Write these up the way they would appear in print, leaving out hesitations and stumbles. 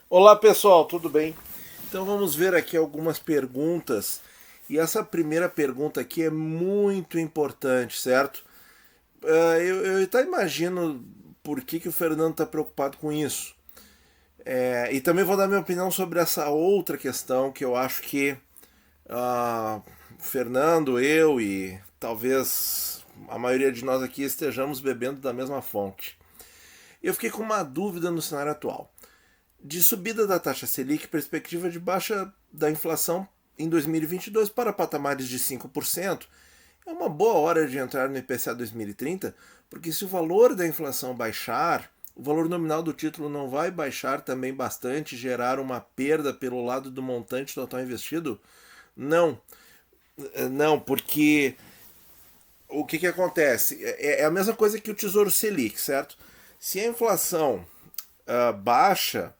Olá pessoal, tudo bem? Então vamos ver aqui algumas perguntas. E essa primeira pergunta aqui é muito importante, certo? Eu até imagino por que o Fernando está preocupado com isso. E também vou dar minha opinião sobre essa outra questão que eu acho que o Fernando, eu e talvez a maioria de nós aqui estejamos bebendo da mesma fonte. Eu fiquei com uma dúvida no cenário atual. De subida da taxa Selic, perspectiva de baixa da inflação em 2022 para patamares de 5%, é uma boa hora de entrar no IPCA 2030, porque se o valor da inflação baixar, o valor nominal do título não vai baixar também bastante, gerar uma perda pelo lado do montante total investido? Não, não, porque o que acontece? É a mesma coisa que o Tesouro Selic, certo? Se a inflação baixa,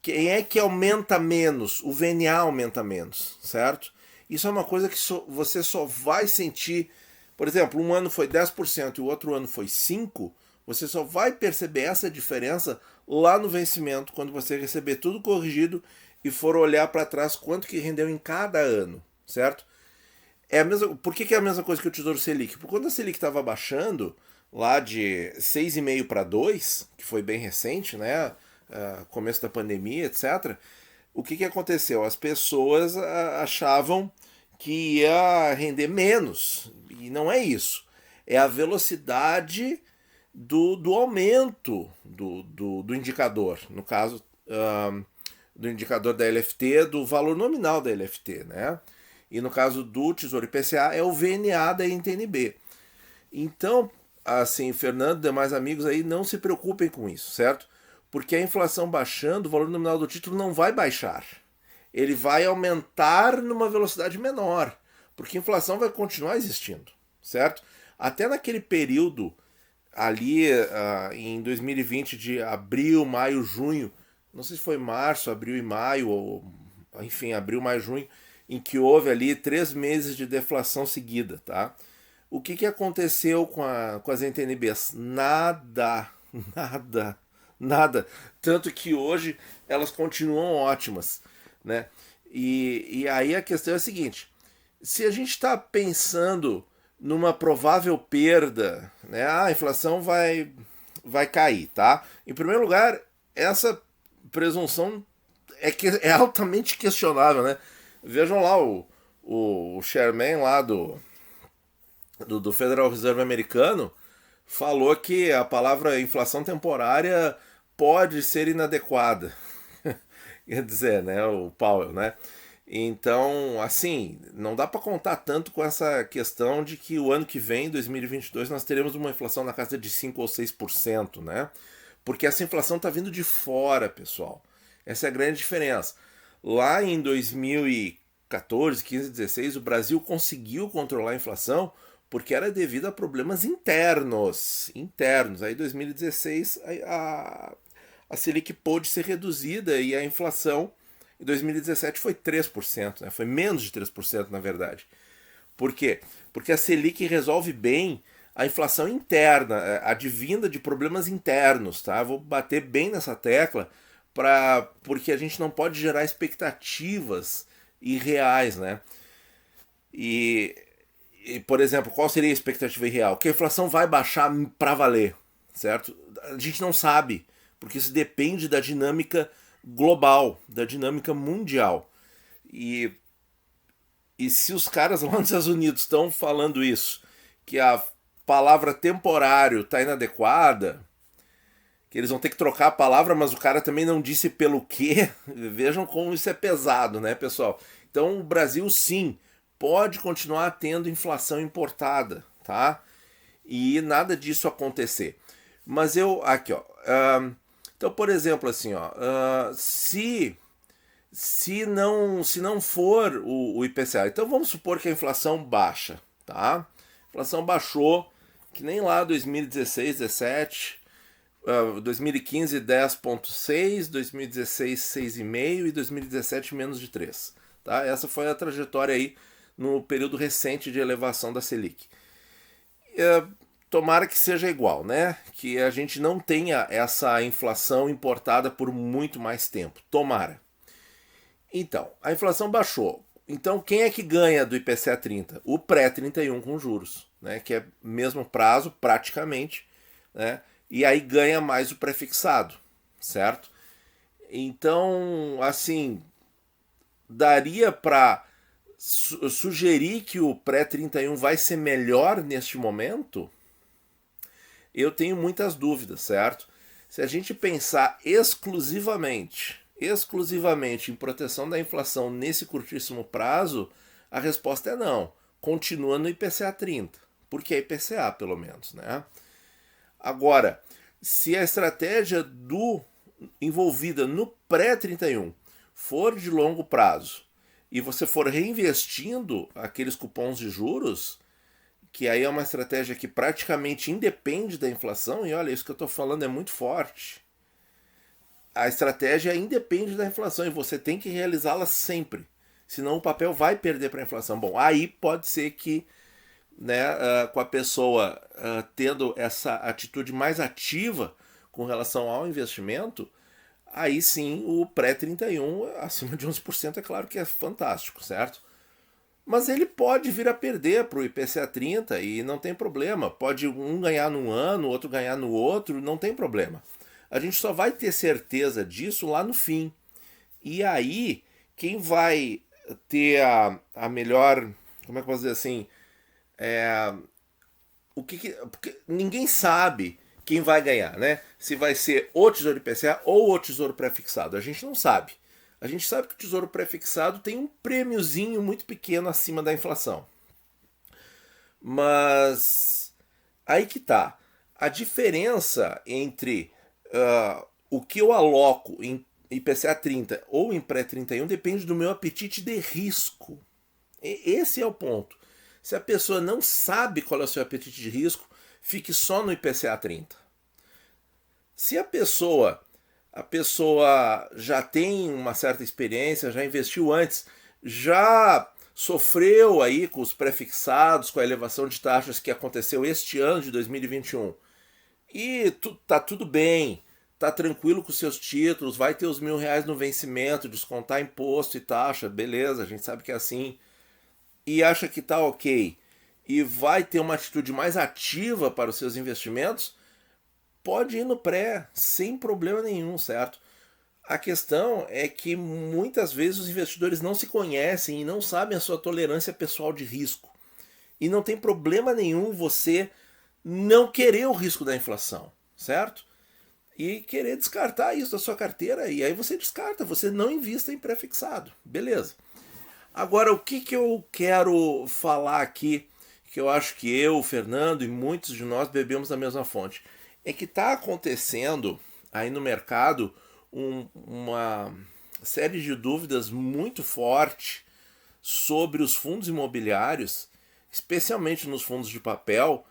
quem é que aumenta menos? O VNA aumenta menos, certo? Isso é uma coisa que você só vai sentir. Por exemplo, um ano foi 10% e o outro ano foi 5%. Você só vai perceber essa diferença lá no vencimento, quando você receber tudo corrigido e for olhar para trás quanto que rendeu em cada ano, certo? Por que é a mesma coisa que o Tesouro Selic? Porque quando a Selic estava baixando, lá de 6,5 para 2, que foi bem recente, né? Começo da pandemia, etc. O que aconteceu? As pessoas achavam que ia render menos. E não é isso. É a velocidade do aumento do indicador. No caso, do indicador da LFT, do valor nominal da LFT, né? E no caso do Tesouro IPCA é o VNA da NTNB. Então, assim, Fernando e demais amigos aí, não se preocupem com isso, certo? Porque a inflação baixando, o valor nominal do título não vai baixar. Ele vai aumentar numa velocidade menor, porque a inflação vai continuar existindo, certo? Até naquele período ali em 2020 de abril, maio, junho, não sei se foi março, abril e maio, ou enfim, abril, maio, junho, em que houve ali 3 meses de deflação seguida, tá? O que aconteceu com as NTNBs? Nada, nada, nada. Tanto que hoje elas continuam ótimas, né? E aí a questão é a seguinte: se a gente está pensando numa provável perda, né? A inflação vai cair, tá? Em primeiro lugar, essa presunção é altamente questionável, né? Vejam lá o chairman lá do Federal Reserve americano falou que a palavra inflação temporária pode ser inadequada. Quer dizer, né, o Powell, né? Então, assim, não dá para contar tanto com essa questão de que o ano que vem, 2022, nós teremos uma inflação na casa de 5 ou 6%, né? Porque essa inflação está vindo de fora, pessoal. Essa é a grande diferença. Lá em 2014, 15, 16, o Brasil conseguiu controlar a inflação porque era devido a problemas internos. Internos. Aí, em 2016, a Selic pôde ser reduzida e a inflação em 2017 foi 3%, né? Foi menos de 3%, na verdade. Por quê? Porque a Selic resolve bem a inflação interna, advinda de problemas internos, tá? Vou bater bem nessa tecla porque a gente não pode gerar expectativas irreais, né? E, por exemplo, qual seria a expectativa irreal? Que a inflação vai baixar para valer, certo? A gente não sabe, porque isso depende da dinâmica global, da dinâmica mundial. E, e se os caras lá nos Estados Unidos estão falando isso, que a palavra temporário está inadequada, que eles vão ter que trocar a palavra, mas o cara também não disse pelo quê. Vejam como isso é pesado, né, pessoal? Então o Brasil sim pode continuar tendo inflação importada, tá? E nada disso acontecer. Mas eu aqui, ó. Então, por exemplo, assim, ó, se não for o IPCA, então vamos supor que a inflação baixa, tá? A inflação baixou, que nem lá 2016, 17, 2015 10,6, 2016 6,5 e 2017 menos de 3. Tá? Essa foi a trajetória aí no período recente de elevação da Selic. tomara que seja igual, né? Que a gente não tenha essa inflação importada por muito mais tempo. Tomara. Então, a inflação baixou. Então, quem é que ganha do IPCA 30? O pré-31 com juros, né? Que é mesmo prazo, praticamente, né? E aí ganha mais o prefixado, certo? Então, assim, daria para sugerir que o pré-31 vai ser melhor neste momento? Eu tenho muitas dúvidas, certo? Se a gente pensar exclusivamente em proteção da inflação nesse curtíssimo prazo, a resposta é não. Continua no IPCA 30, porque é IPCA pelo menos, né? Agora, se a estratégia envolvida no pré-31 for de longo prazo e você for reinvestindo aqueles cupons de juros, que aí é uma estratégia que praticamente independe da inflação, e olha, isso que eu estou falando é muito forte. A estratégia independe da inflação e você tem que realizá-la sempre, senão o papel vai perder para a inflação. Bom, aí pode ser que, né, com a pessoa tendo essa atitude mais ativa com relação ao investimento, aí sim o pré-31 acima de 11% é claro que é fantástico, certo? Mas ele pode vir a perder para o IPCA 30 e não tem problema. Pode um ganhar num ano, outro ganhar no outro, não tem problema. A gente só vai ter certeza disso lá no fim. E aí, quem vai ter a melhor, como é que eu posso dizer assim, porque ninguém sabe quem vai ganhar, né? Se vai ser o Tesouro IPCA ou o Tesouro Prefixado. A gente não sabe. A gente sabe que o Tesouro Prefixado tem um prêmiozinho muito pequeno acima da inflação. Mas aí que tá. A diferença entre o que eu aloco em IPCA 30 ou em pré-31 depende do meu apetite de risco. Esse é o ponto. Se a pessoa não sabe qual é o seu apetite de risco, fique só no IPCA 30. Se a pessoa já tem uma certa experiência, já investiu antes, já sofreu aí com os prefixados, com a elevação de taxas que aconteceu este ano de 2021, e tá tudo bem, tá tranquilo com seus títulos, vai ter os R$ 1.000 no vencimento, descontar imposto e taxa, beleza, a gente sabe que é assim, e acha que tá ok, e vai ter uma atitude mais ativa para os seus investimentos, pode ir no pré, sem problema nenhum, certo? A questão é que muitas vezes os investidores não se conhecem e não sabem a sua tolerância pessoal de risco. E não tem problema nenhum você não querer o risco da inflação, certo? E querer descartar isso da sua carteira, e aí você descarta, você não invista em pré-fixado, beleza. Agora, o que eu quero falar aqui, que eu acho que eu, o Fernando e muitos de nós bebemos da mesma fonte, é que está acontecendo aí no mercado uma série de dúvidas muito forte sobre os fundos imobiliários, especialmente nos fundos de papel,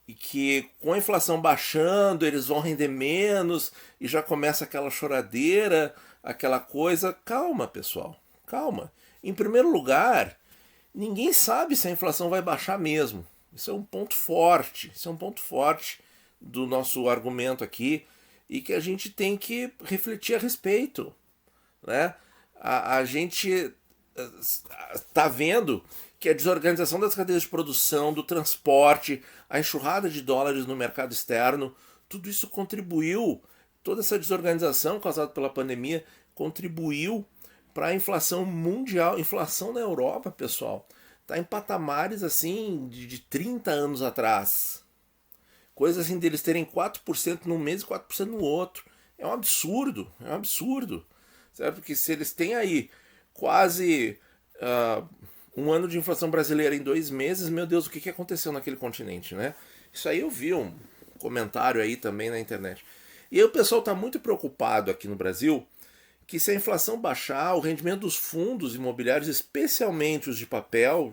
e que com a inflação baixando eles vão render menos e já começa aquela choradeira, aquela coisa. Calma, pessoal, calma. Em primeiro lugar, ninguém sabe se a inflação vai baixar mesmo. Isso é um ponto forte, do nosso argumento aqui e que a gente tem que refletir a respeito, né? A gente está vendo que a desorganização das cadeias de produção, do transporte, a enxurrada de dólares no mercado externo, tudo isso contribuiu, toda essa desorganização causada pela pandemia contribuiu para a inflação mundial. Inflação na Europa, pessoal, está em patamares assim de 30 anos atrás. Coisa assim deles terem 4% num mês e 4% no outro. É um absurdo, Certo? Porque se eles têm aí quase um ano de inflação brasileira em 2 meses, meu Deus, o que aconteceu naquele continente, né? Isso aí eu vi um comentário aí também na internet. E aí o pessoal está muito preocupado aqui no Brasil que se a inflação baixar, o rendimento dos fundos imobiliários, especialmente os de papel,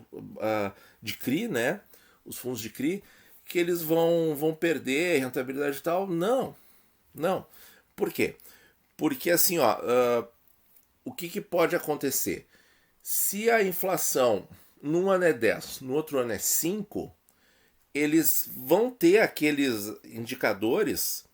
de CRI, né? Os fundos de CRI, que eles vão perder rentabilidade e tal. Não. Por quê? Porque assim, o que pode acontecer? Se a inflação num ano é 10, no outro ano é 5, eles vão ter aqueles indicadores,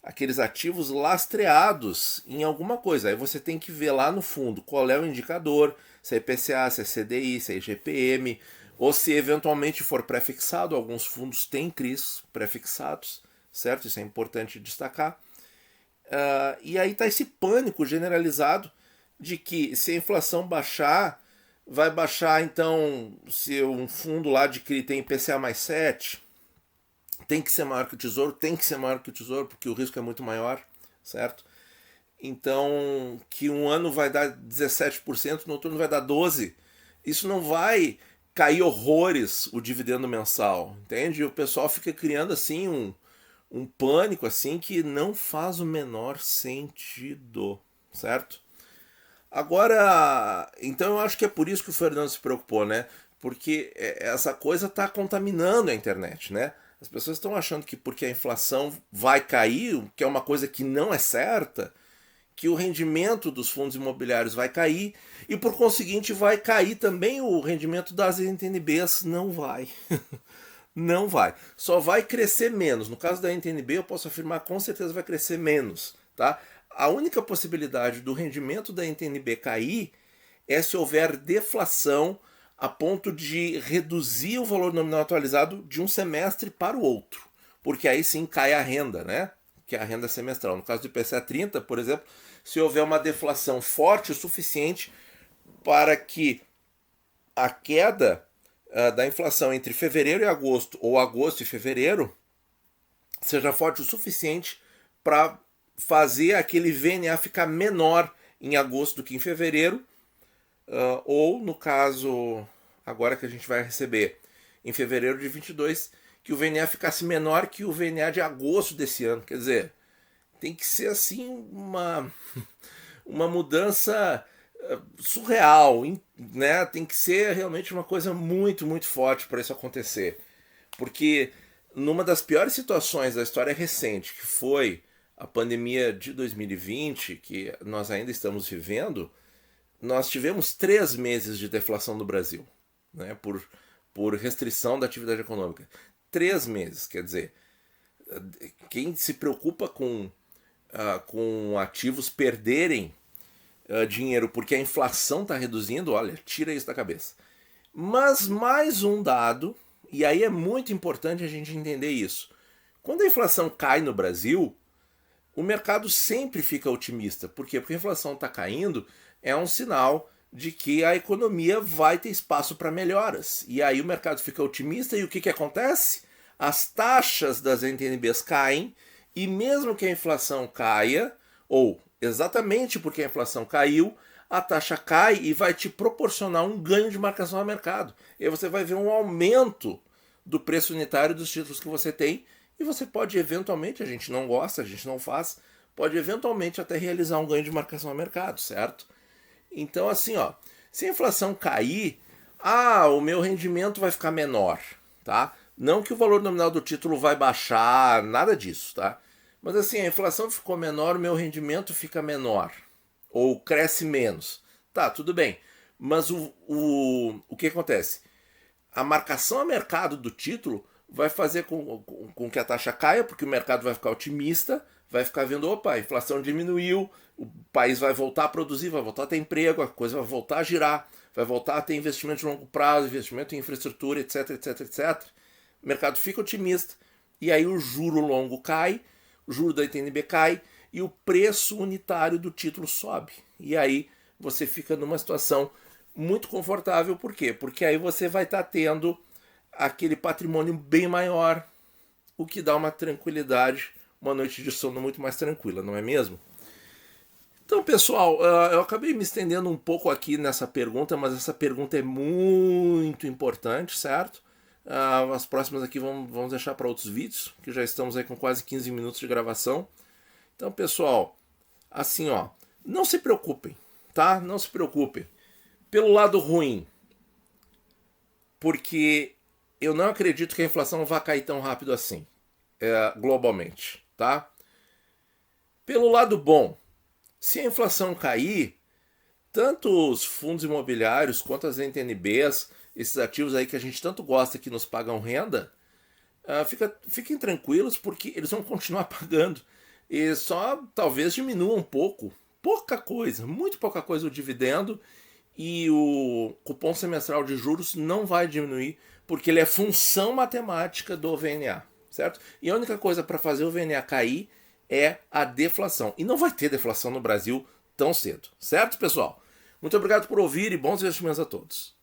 aqueles ativos lastreados em alguma coisa. Aí você tem que ver lá no fundo qual é o indicador, se é IPCA, se é CDI, se é IGPM, ou se eventualmente for pré-fixado. Alguns fundos têm CRIs pré-fixados, certo? Isso é importante destacar. E aí está esse pânico generalizado de que se a inflação baixar, vai baixar então, se um fundo lá de CRI tem IPCA mais 7, tem que ser maior que o Tesouro, tem que ser maior que o Tesouro, porque o risco é muito maior, certo? Então, que um ano vai dar 17%, no outro ano vai dar 12%. Isso não vai cair horrores o dividendo mensal, entende? E o pessoal fica criando assim um pânico assim que não faz o menor sentido, certo? Agora, então eu acho que é por isso que o Fernando se preocupou, né? Porque essa coisa está contaminando a internet, né? As pessoas estão achando que porque a inflação vai cair, que é uma coisa que não é certa, que o rendimento dos fundos imobiliários vai cair e por conseguinte vai cair também o rendimento das NTNBs. Não vai. Não vai. Só vai crescer menos. No caso da NTNB, eu posso afirmar com certeza vai crescer menos, tá? A única possibilidade do rendimento da NTNB cair é se houver deflação a ponto de reduzir o valor nominal atualizado de um semestre para o outro. Porque aí sim cai a renda, né? Que é a renda semestral. No caso do IPCA 30, por exemplo, se houver uma deflação forte o suficiente para que a queda da inflação entre fevereiro e agosto, ou agosto e fevereiro, seja forte o suficiente para fazer aquele VNA ficar menor em agosto do que em fevereiro, ou no caso, agora que a gente vai receber em fevereiro de 22, que o VNA ficasse menor que o VNA de agosto desse ano. Quer dizer, tem que ser assim uma mudança surreal, né? Tem que ser realmente uma coisa muito, muito forte para isso acontecer. Porque numa das piores situações da história recente, que foi a pandemia de 2020, que nós ainda estamos vivendo, nós tivemos 3 meses de deflação no Brasil, né? Por restrição da atividade econômica. 3 meses, quer dizer, quem se preocupa com ativos perderem dinheiro porque a inflação está reduzindo, olha, tira isso da cabeça. Mas mais um dado, e aí é muito importante a gente entender isso. Quando a inflação cai no Brasil, o mercado sempre fica otimista. Por quê? Porque a inflação está caindo, é um sinal de que a economia vai ter espaço para melhoras. E aí o mercado fica otimista e o que acontece? As taxas das NTNBs caem e mesmo que a inflação caia, ou exatamente porque a inflação caiu, a taxa cai e vai te proporcionar um ganho de marcação a mercado. E aí você vai ver um aumento do preço unitário dos títulos que você tem e você pode eventualmente, a gente não gosta, a gente não faz, pode eventualmente até realizar um ganho de marcação a mercado, certo? Então assim, ó, se a inflação cair, o meu rendimento vai ficar menor, tá? Não que o valor nominal do título vai baixar, nada disso, tá? Mas assim, a inflação ficou menor, o meu rendimento fica menor. Ou cresce menos. Tá, tudo bem. Mas o que acontece? A marcação a mercado do título vai fazer com que a taxa caia, porque o mercado vai ficar otimista, vai ficar vendo, opa, a inflação diminuiu, o país vai voltar a produzir, vai voltar a ter emprego, a coisa vai voltar a girar, vai voltar a ter investimento de longo prazo, investimento em infraestrutura, etc, etc, etc. O mercado fica otimista, e aí o juro longo cai, o juro da ITNB cai e o preço unitário do título sobe. E aí você fica numa situação muito confortável. Por quê? Porque aí você vai estar tendo aquele patrimônio bem maior, o que dá uma tranquilidade, uma noite de sono muito mais tranquila, não é mesmo? Então, pessoal, eu acabei me estendendo um pouco aqui nessa pergunta, mas essa pergunta é muito importante, certo? As próximas aqui vamos deixar para outros vídeos, que já estamos aí com quase 15 minutos de gravação. Então, pessoal, assim, ó, não se preocupem, tá? Não se preocupem. Pelo lado ruim, porque eu não acredito que a inflação vá cair tão rápido assim, globalmente, tá? Pelo lado bom, se a inflação cair, tanto os fundos imobiliários quanto as NTNBs, esses ativos aí que a gente tanto gosta que nos pagam renda, fiquem tranquilos, porque eles vão continuar pagando. E só talvez diminua um pouco, pouca coisa, muito pouca coisa o dividendo, e o cupom semestral de juros não vai diminuir, porque ele é função matemática do VNA, certo? E a única coisa para fazer o VNA cair é a deflação. E não vai ter deflação no Brasil tão cedo, certo, pessoal? Muito obrigado por ouvir e bons investimentos a todos.